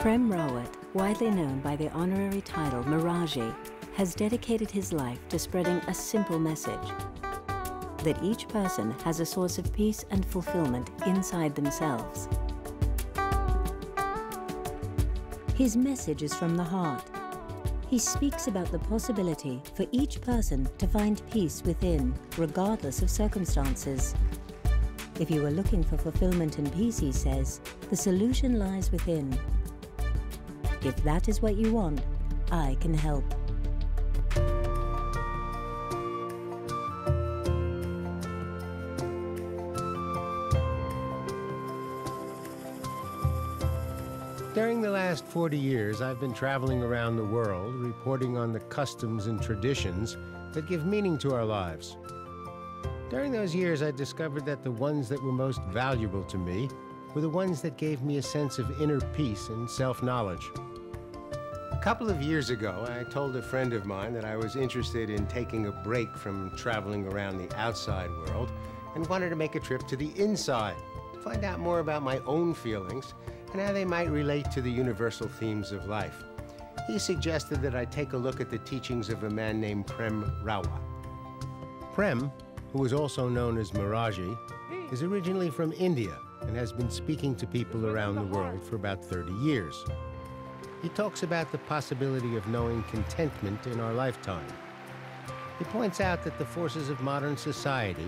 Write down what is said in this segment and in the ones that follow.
Prem Rawat, widely known by the honorary title Miraji, has dedicated his life to spreading a simple message: that each person has a source of peace and fulfillment inside themselves. His message is from the heart. He speaks about the possibility for each person to find peace within, regardless of circumstances. If you are looking for fulfillment and peace, he says, the solution lies within. If that is what you want, I can help. During the last 40 years, I've been traveling around the world, reporting on the customs and traditions that give meaning to our lives. During those years, I discovered that the ones that were most valuable to me were the ones that gave me a sense of inner peace and self-knowledge. A couple of years ago, I told a friend of mine that I was interested in taking a break from traveling around the outside world and wanted to make a trip to the inside to find out more about my own feelings and how they might relate to the universal themes of life. He suggested that I take a look at the teachings of a man named Prem Rawat. Prem, who is also known as Miraji, is originally from India and has been speaking to people around the world for about 30 years. He talks about the possibility of knowing contentment in our lifetime. He points out that the forces of modern society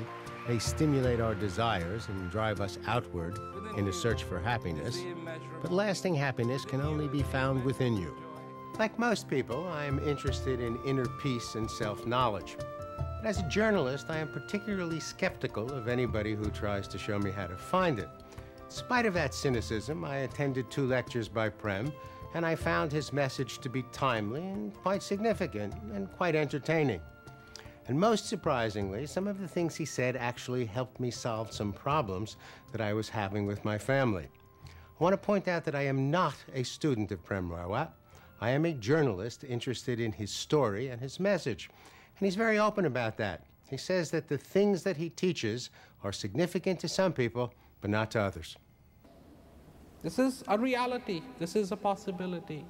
may stimulate our desires and drive us outward in a search for happiness, but lasting happiness can only be found within you. Like most people, I am interested in inner peace and self-knowledge. But as a journalist, I am particularly skeptical of anybody who tries to show me how to find it. In spite of that cynicism, I attended 2 lectures by Prem, and I found his message to be timely and quite significant and quite entertaining. And most surprisingly, some of the things he said actually helped me solve some problems that I was having with my family. I want to point out that I am not a student of Prem Rawat. I am a journalist interested in his story and his message. And he's very open about that. He says that the things that he teaches are significant to some people, but not to others. This is a reality. This is a possibility.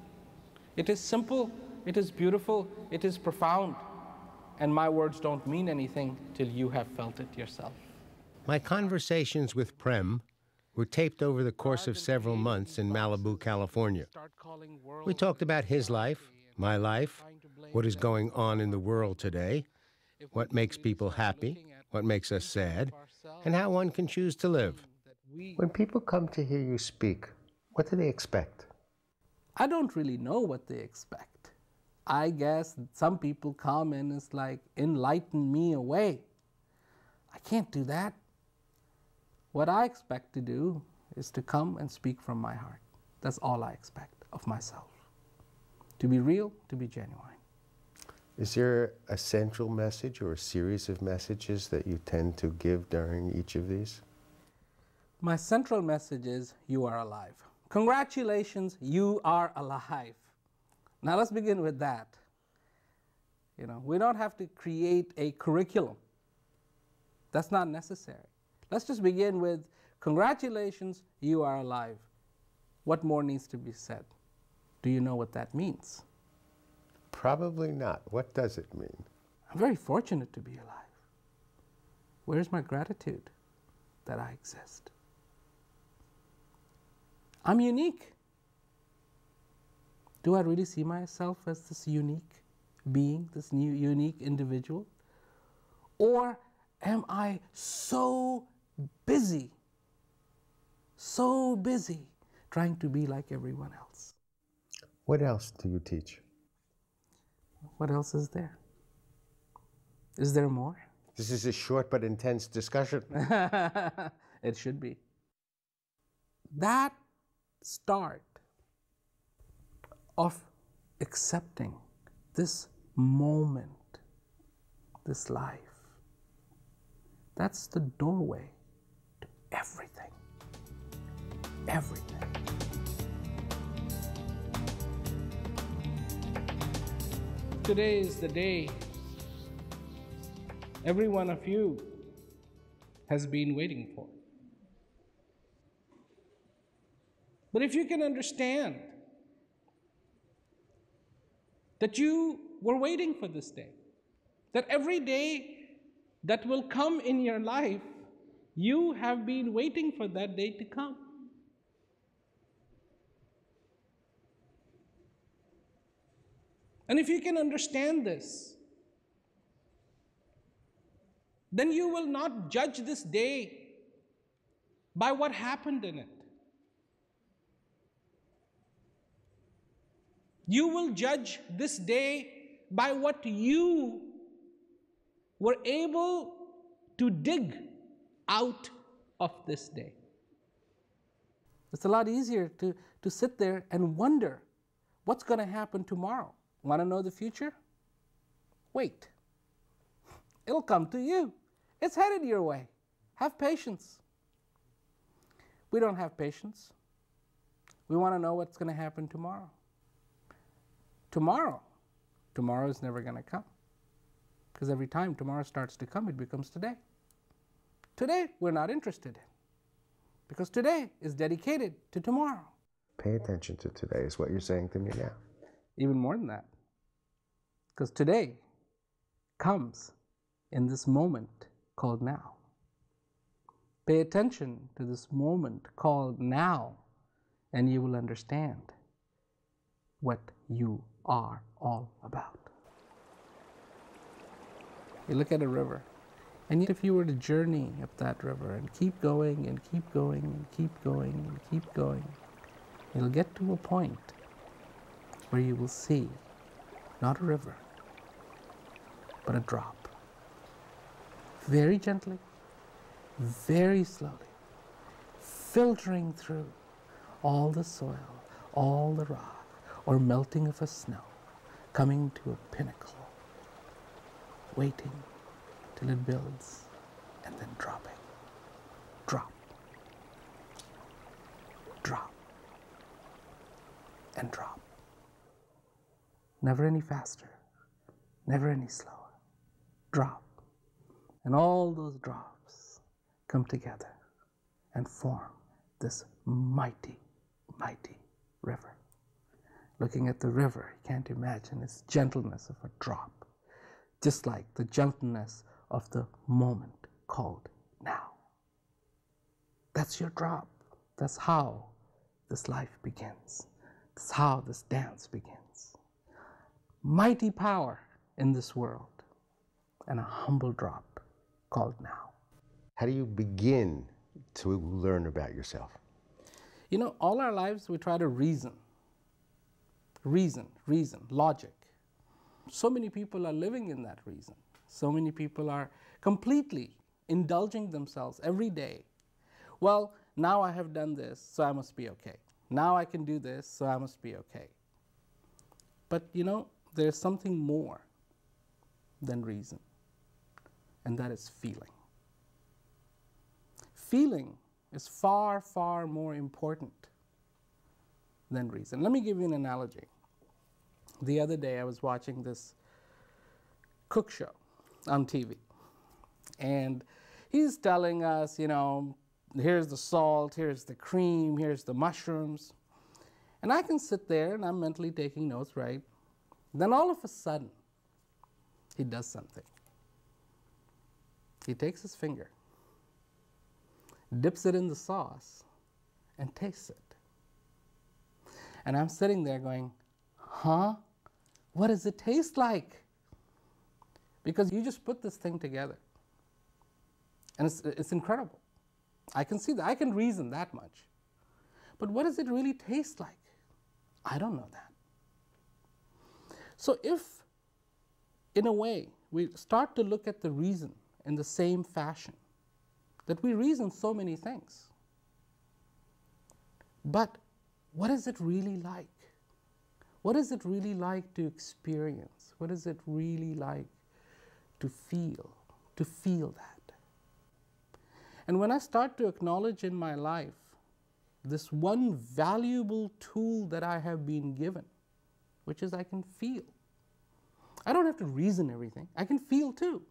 It is simple, it is beautiful, it is profound. And my words don't mean anything till you have felt it yourself. My conversations with Prem were taped over the course of several months in Malibu, California. We talked about his life, my life, what is going on in the world today, what makes people happy, what makes us sad, and how one can choose to live. When people come to hear you speak, what do they expect? I don't really know what they expect. I guess some people come and it's like, enlighten me away. I can't do that. What I expect to do is to come and speak from my heart. That's all I expect of myself. To be real, to be genuine. Is there a central message or a series of messages that you tend to give during each of these? My central message is, you are alive. Congratulations, you are alive. Now let's begin with that. We don't have to create a curriculum. That's not necessary. Let's just begin with, congratulations, you are alive. What more needs to be said? Do you know what that means? Probably not. What does it mean? I'm very fortunate to be alive. Where's my gratitude that I exist? I'm unique. Do I really see myself as this unique being, this new unique individual? Or am I so busy trying to be like everyone else? What else do you teach? What else is there? Is there more? This is a short but intense discussion. It should be. That start of accepting this moment, this life, that's the doorway to everything. Everything. Today is the day every one of you has been waiting for. But if you can understand that you were waiting for this day. That every day that will come in your life, you have been waiting for that day to come. And if you can understand this, then you will not judge this day by what happened in it. You will judge this day by what you were able to dig out of this day. It's a lot easier to sit there and wonder what's going to happen tomorrow. Want to know the future? Wait. It'll come to you. It's headed your way. Have patience. We don't have patience. We want to know what's going to happen tomorrow. Tomorrow is never going to come. Because every time tomorrow starts to come, it becomes today. Today, we're not interested in. Because today is dedicated to tomorrow. Pay attention to today is what you're saying to me now. Even more than that. Because today comes in this moment called now. Pay attention to this moment called now, and you will understand what you are all about. You look at a river, and if you were to journey up that river and keep going and keep going and keep going and keep going, you'll get to a point where you will see not a river, but a drop. Very gently, very slowly, filtering through all the soil, all the rock, or melting of a snow, coming to a pinnacle, waiting till it builds, and then dropping. Drop, drop, and drop. Never any faster, never any slower. Drop. And all those drops come together and form this mighty, mighty river. Looking at the river, you can't imagine its gentleness of a drop, just like the gentleness of the moment called now. That's your drop. That's how this life begins. That's how this dance begins. Mighty power in this world, and a humble drop called now. How do you begin to learn about yourself? You know, all our lives we try to reason, logic. So many people are living in that reason. So many people are completely indulging themselves every day. Well, now I have done this, so I must be okay. Now I can do this, so I must be okay. But you know, there's something more than reason, and that is feeling. Feeling is far, far more important than reason. Let me give you an analogy. The other day I was watching this cook show on TV, and he's telling us, you know, here's the salt, here's the cream, here's the mushrooms. And I can sit there and I'm mentally taking notes, right? Then all of a sudden, he does something. He takes his finger, dips it in the sauce, and tastes it. And I'm sitting there going, huh? What does it taste like? Because you just put this thing together. And it's incredible. I can see that. I can reason that much. But what does it really taste like? I don't know that. So if, in a way, we start to look at the reason in the same fashion, that we reason so many things, but what is it really like? What is it really like to experience? What is it really like to feel that? And when I start to acknowledge in my life this one valuable tool that I have been given, which is I can feel. I don't have to reason everything. I can feel too.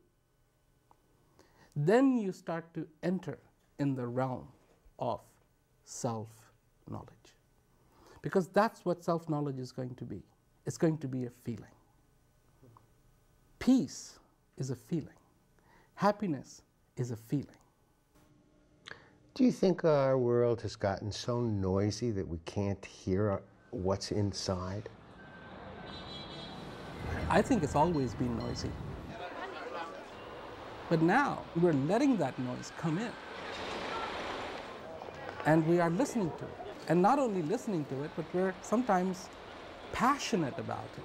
Then you start to enter in the realm of self-knowledge. Because that's what self-knowledge is going to be. It's going to be a feeling. Peace is a feeling. Happiness is a feeling. Do you think our world has gotten so noisy that we can't hear what's inside? I think it's always been noisy. But now we're letting that noise come in. And we are listening to it. And not only listening to it, but we're sometimes passionate about it.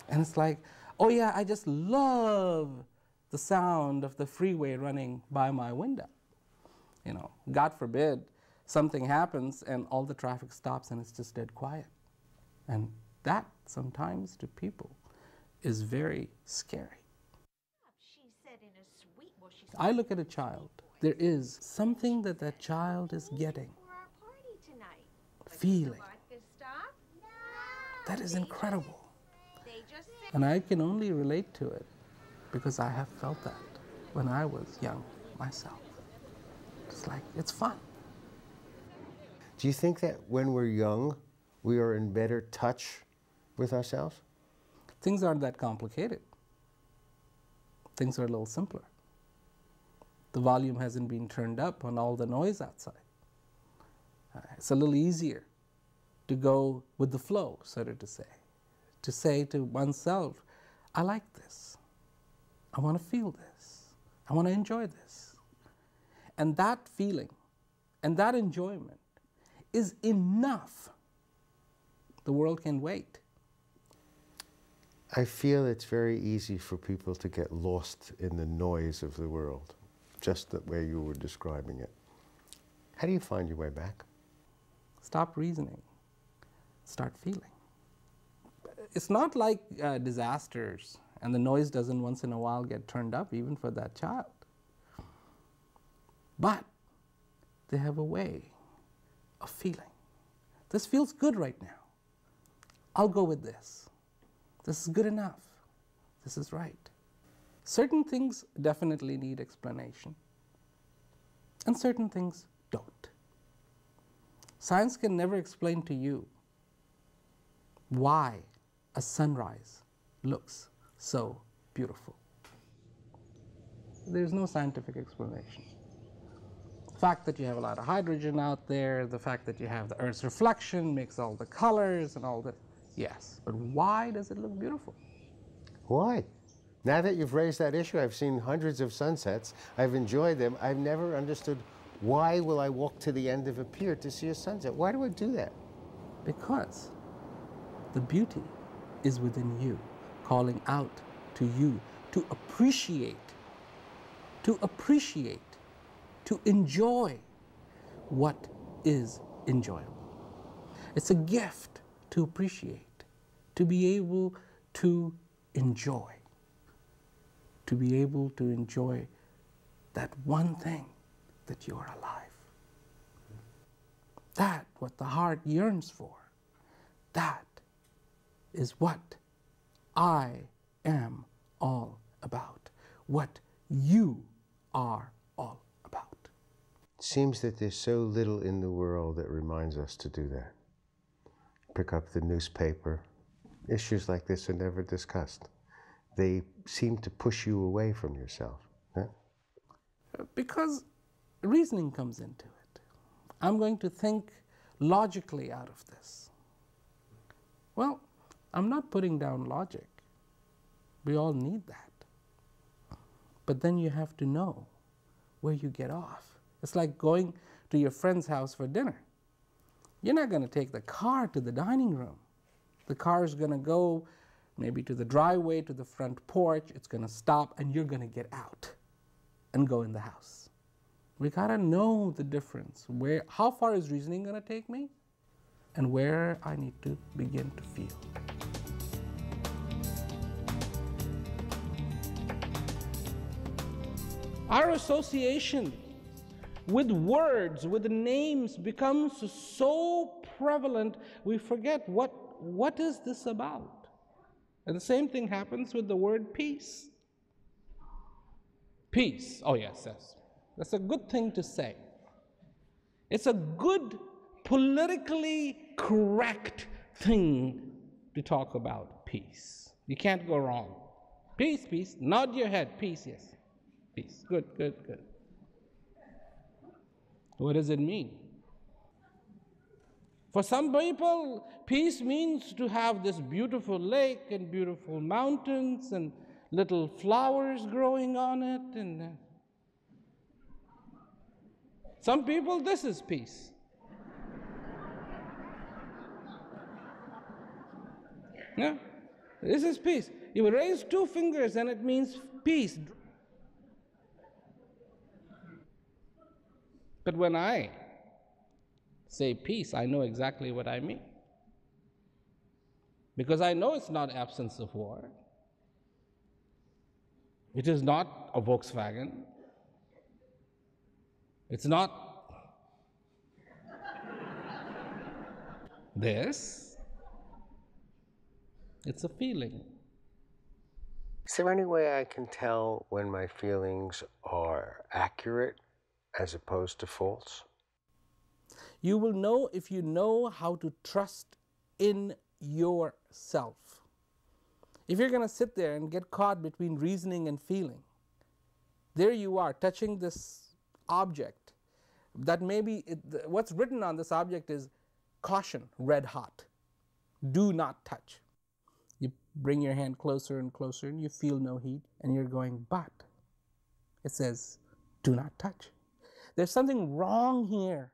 And it's like, oh yeah, I just love the sound of the freeway running by my window. You know, God forbid something happens and all the traffic stops and it's just dead quiet. And that sometimes to people is very scary. I look at a child. There is something that that child is getting, feeling. That is incredible. And I can only relate to it because I have felt that when I was young myself. It's like, it's fun. Do you think that when we're young, we are in better touch with ourselves? Things aren't that complicated. Things are a little simpler. The volume hasn't been turned up on all the noise outside. It's a little easier to go with the flow, so to say to oneself, I like this. I want to feel this. I want to enjoy this. And that feeling and that enjoyment is enough. The world can wait. I feel it's very easy for people to get lost in the noise of the world, just the way you were describing it. How do you find your way back? Stop reasoning. Start feeling. It's not like disasters and the noise doesn't once in a while get turned up even for that child. But they have a way of feeling. This feels good right now. I'll go with this. This is good enough. This is right. Certain things definitely need explanation, and certain things don't. Science can never explain to you why a sunrise looks so beautiful. There's no scientific explanation. The fact that you have a lot of hydrogen out there, the fact that you have the Earth's reflection makes all the colors and all the, yes, but why does it look beautiful? Why? Now that you've raised that issue, I've seen hundreds of sunsets. I've enjoyed them. I've never understood why will I walk to the end of a pier to see a sunset? Why do I do that? Because the beauty is within you, calling out to you to appreciate, to enjoy what is enjoyable. It's a gift to appreciate, to be able to enjoy, to be able to enjoy that one thing that you are alive. That, what the heart yearns for, that is what I am all about, what you are all about. It seems that there's so little in the world that reminds us to do that. Pick up the newspaper. Issues like this are never discussed. They seem to push you away from yourself. Huh? Because reasoning comes into it. I'm going to think logically out of this. Well, I'm not putting down logic. We all need that. But then you have to know where you get off. It's like going to your friend's house for dinner. You're not going to take the car to the dining room. The car is going to go maybe to the driveway, to the front porch. It's going to stop, and you're going to get out and go in the house. We got to know the difference. How far is reasoning going to take me? And where I need to begin to feel. Our association with words, with names becomes so prevalent, we forget what is this about? And the same thing happens with the word peace. Peace, oh yes. That's a good thing to say. It's a good, politically correct thing to talk about peace. You can't go wrong. Peace, peace. Nod your head. Peace, yes. Peace. Good, good, good. What does it mean? For some people, peace means to have this beautiful lake and beautiful mountains and little flowers growing on it. And some people, this is peace. Yeah, this is peace. You raise two fingers and it means peace. But when I say peace, I know exactly what I mean. Because I know it's not absence of war. It is not a Volkswagen. It's not this. It's a feeling. Is there any way I can tell when my feelings are accurate as opposed to false? You will know if you know how to trust in yourself. If you're going to sit there and get caught between reasoning and feeling, there you are touching this object that maybe what's written on this object is caution, red hot, do not touch. You bring your hand closer and closer and you feel no heat and you're going, but it says do not touch. There's something wrong here.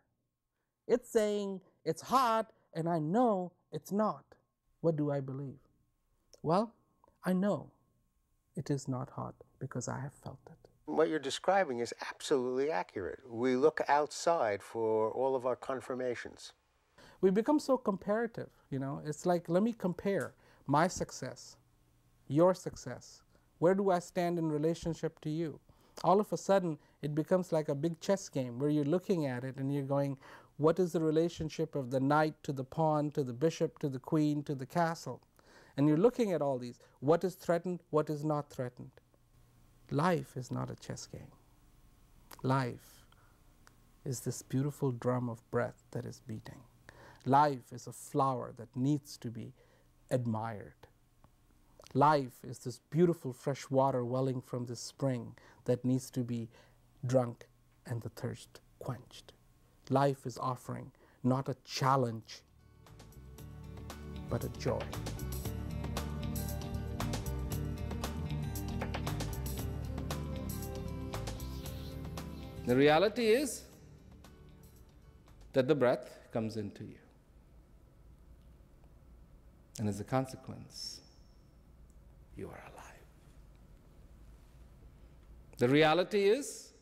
It's saying it's hot and I know it's not. What do I believe? Well, I know it is not hot because I have felt it. What you're describing is absolutely accurate. We look outside for all of our confirmations. We become so comparative, you know. It's like, let me compare my success, your success. Where do I stand in relationship to you? All of a sudden, it becomes like a big chess game where you're looking at it and you're going, what is the relationship of the knight to the pawn, to the bishop, to the queen, to the castle? And you're looking at all these. What is threatened? What is not threatened? Life is not a chess game. Life is this beautiful drum of breath that is beating. Life is a flower that needs to be admired. Life is this beautiful fresh water welling from this spring that needs to be drunk and the thirst quenched. Life is offering not a challenge, but a joy. The reality is that the breath comes into you. And as a consequence, you are alive. The reality is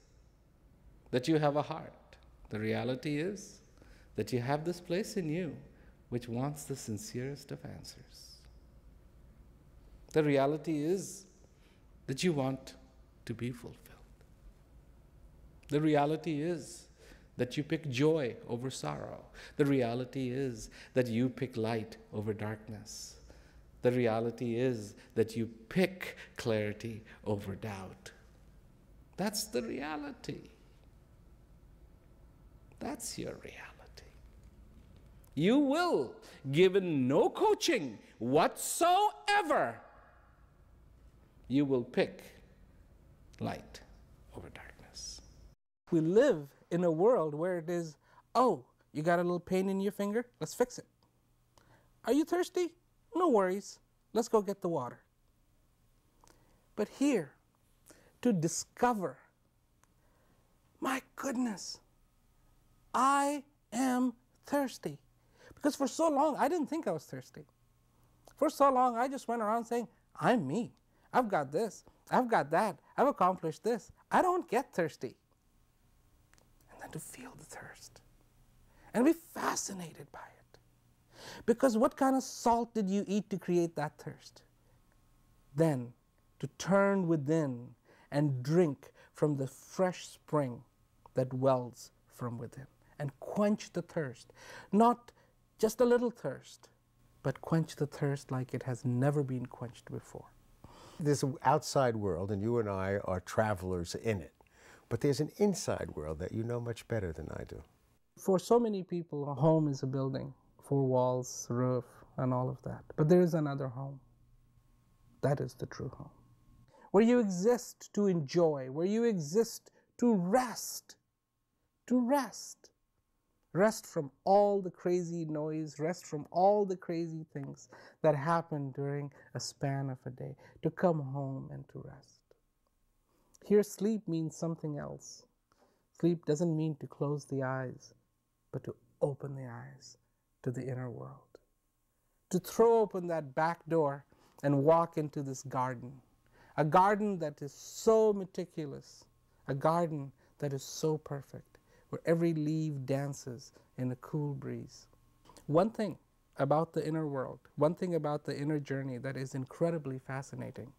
that you have a heart. The reality is that you have this place in you which wants the sincerest of answers. The reality is that you want to be fulfilled. The reality is that you pick joy over sorrow. The reality is that you pick light over darkness. The reality is that you pick clarity over doubt. That's the reality. That's your reality. You will, given no coaching whatsoever, you will pick light over darkness. We live in a world where it is, oh, you got a little pain in your finger? Let's fix it. Are you thirsty? No worries. Let's go get the water. But here, to discover, my goodness, I am thirsty. Because for so long, I didn't think I was thirsty. For so long, I just went around saying, I'm me. I've got this. I've got that. I've accomplished this. I don't get thirsty. And then to feel the thirst and be fascinated by it. Because what kind of salt did you eat to create that thirst? Then to turn within and drink from the fresh spring that wells from within and quench the thirst. Not just a little thirst, but quench the thirst like it has never been quenched before. There's an outside world, and you and I are travelers in it. But there's an inside world that you know much better than I do. For so many people, a home is a building, 4 walls, roof, and all of that. But there is another home. That is the true home. Where you exist to enjoy, where you exist to rest. To rest. Rest from all the crazy noise, rest from all the crazy things that happen during a span of a day, to come home and to rest. Here, sleep means something else. Sleep doesn't mean to close the eyes, but to open the eyes to the inner world. To throw open that back door and walk into this garden. A garden that is so meticulous, a garden that is so perfect, where every leaf dances in a cool breeze. One thing about the inner world, one thing about the inner journey that is incredibly fascinating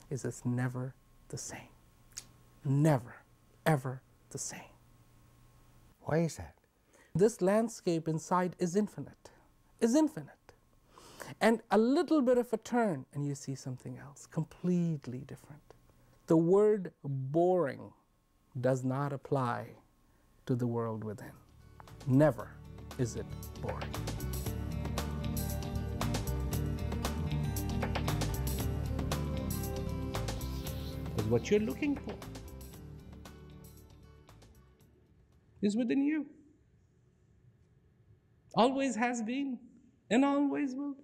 is it's never the same. Never, ever the same. Why is that? This landscape inside is infinite, And a little bit of a turn and you see something else, completely different. The word boring does not apply to the world within. Never is it boring. Because what you're looking for is within you. Always has been and always will be.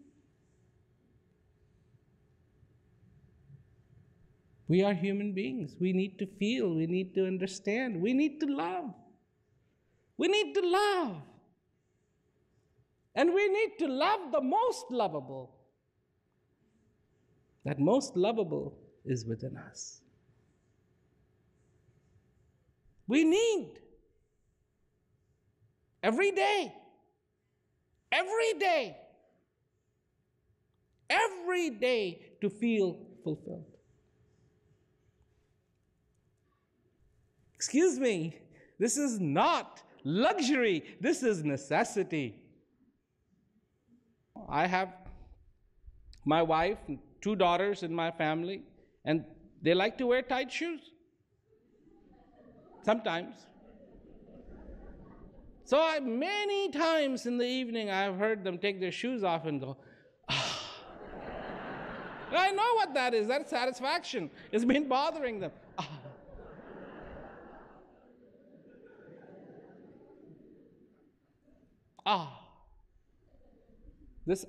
We are human beings. We need to feel, we need to understand, we need to love. We need to love. And we need to love the most lovable. That most lovable is within us. We need every day, to feel fulfilled. Excuse me, this is not luxury, this is necessity. I have my wife and 2 daughters in my family, and they like to wear tight shoes. Sometimes. So many times in the evening I've heard them take their shoes off and go, ah. I know what that is. That's satisfaction. It's been bothering them. Ah. Ah. This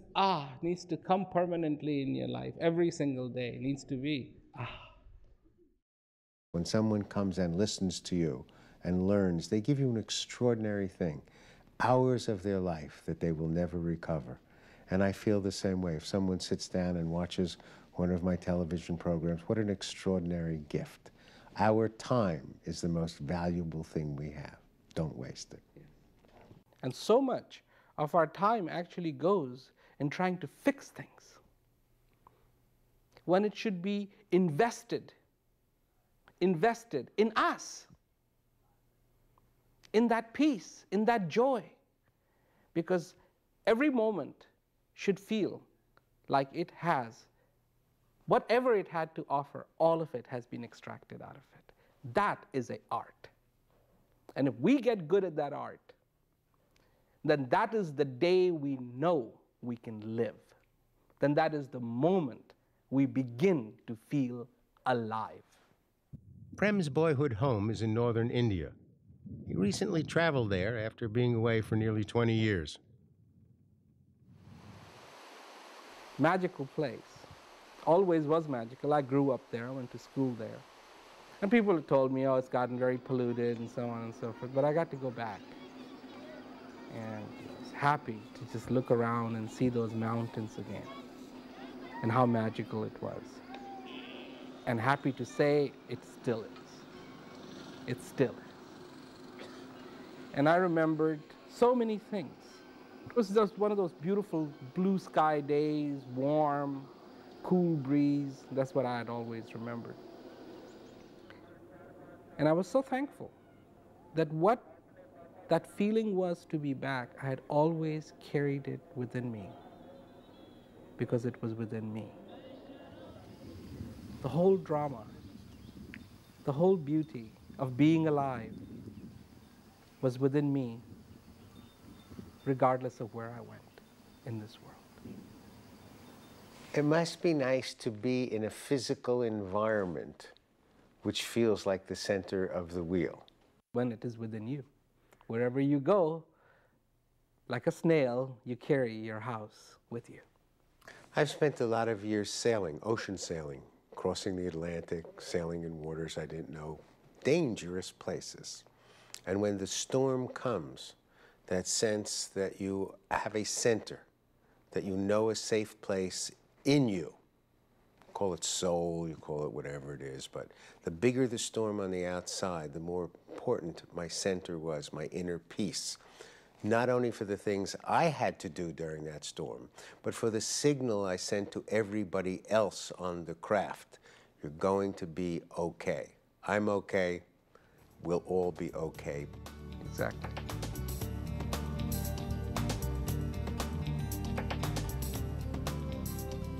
needs to come permanently in your life. Every single day it needs to be When someone comes and listens to you and learns, they give you an extraordinary thing, hours of their life that they will never recover. And I feel the same way. If someone sits down and watches one of my television programs, what an extraordinary gift. Our time is the most valuable thing we have. Don't waste it. And so much of our time actually goes in trying to fix things, when it should be invested in us, in that peace, in that joy. Because every moment should feel like it has, whatever it had to offer, all of it has been extracted out of it. That is an art. And if we get good at that art, then that is the day we know we can live. Then that is the moment we begin to feel alive. Prem's boyhood home is in northern India. He recently traveled there after being away for nearly 20 years. Magical place. Always was magical. I grew up there. I went to school there. And people have told me, oh, it's gotten very polluted and so on and so forth. But I got to go back. And I was happy to just look around and see those mountains again. And how magical it was. And happy to say it still is. It still is. And I remembered so many things. It was just one of those beautiful blue sky days, warm, cool breeze. That's what I had always remembered. And I was so thankful that what that feeling was to be back, I had always carried it within me, because it was within me. The whole drama, the whole beauty of being alive was within me, regardless of where I went in this world. It must be nice to be in a physical environment which feels like the center of the wheel. When it is within you. Wherever you go, like a snail, you carry your house with you. I've spent a lot of years sailing, ocean sailing, crossing the Atlantic, sailing in waters I didn't know, dangerous places. And when the storm comes, that sense that you have a center, that you know a safe place in you. Call it soul, you call it whatever it is, but the bigger the storm on the outside, the more important my center was, my inner peace. Not only for the things I had to do during that storm, but for the signal I sent to everybody else on the craft. You're going to be okay. I'm okay. We'll all be okay. Exactly.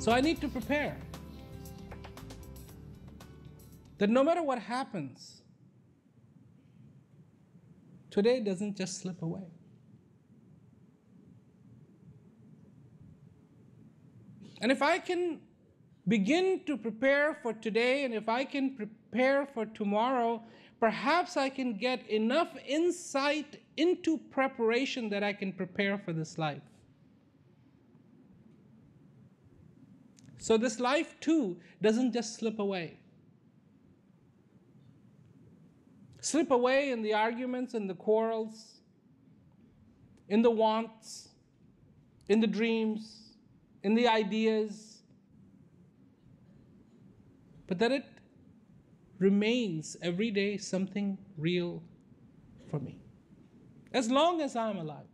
So I need to prepare. That no matter what happens, today doesn't just slip away. And if I can begin to prepare for today, and if I can prepare for tomorrow, perhaps I can get enough insight into preparation that I can prepare for this life. So this life too doesn't just slip away. Slip away in the arguments and the quarrels, in the wants, in the dreams, in the ideas, but that it remains every day something real for me. As long as I'm alive.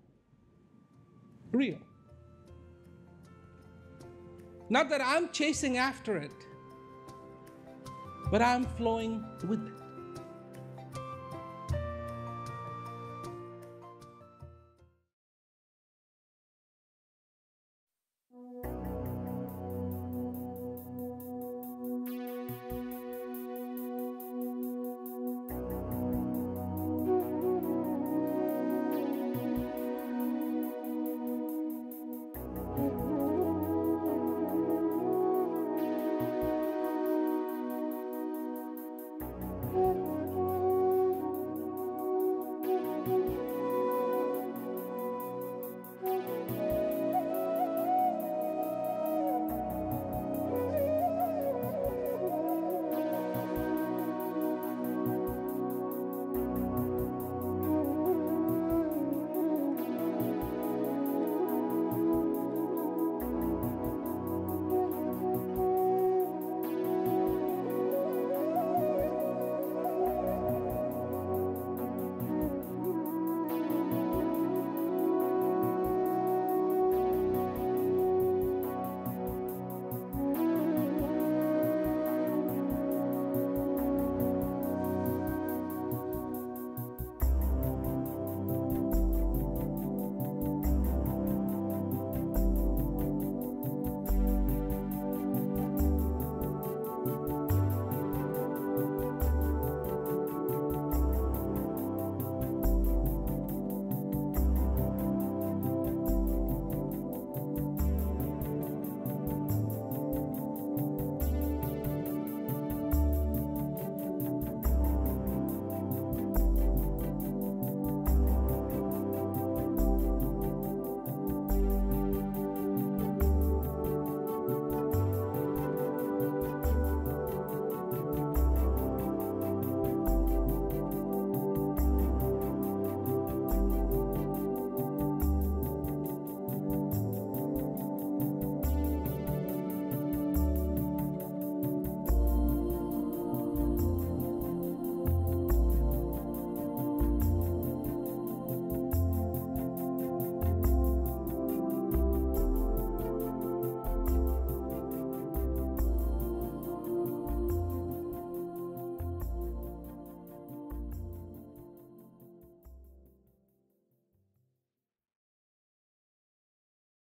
Real. Not that I'm chasing after it, but I'm flowing with it.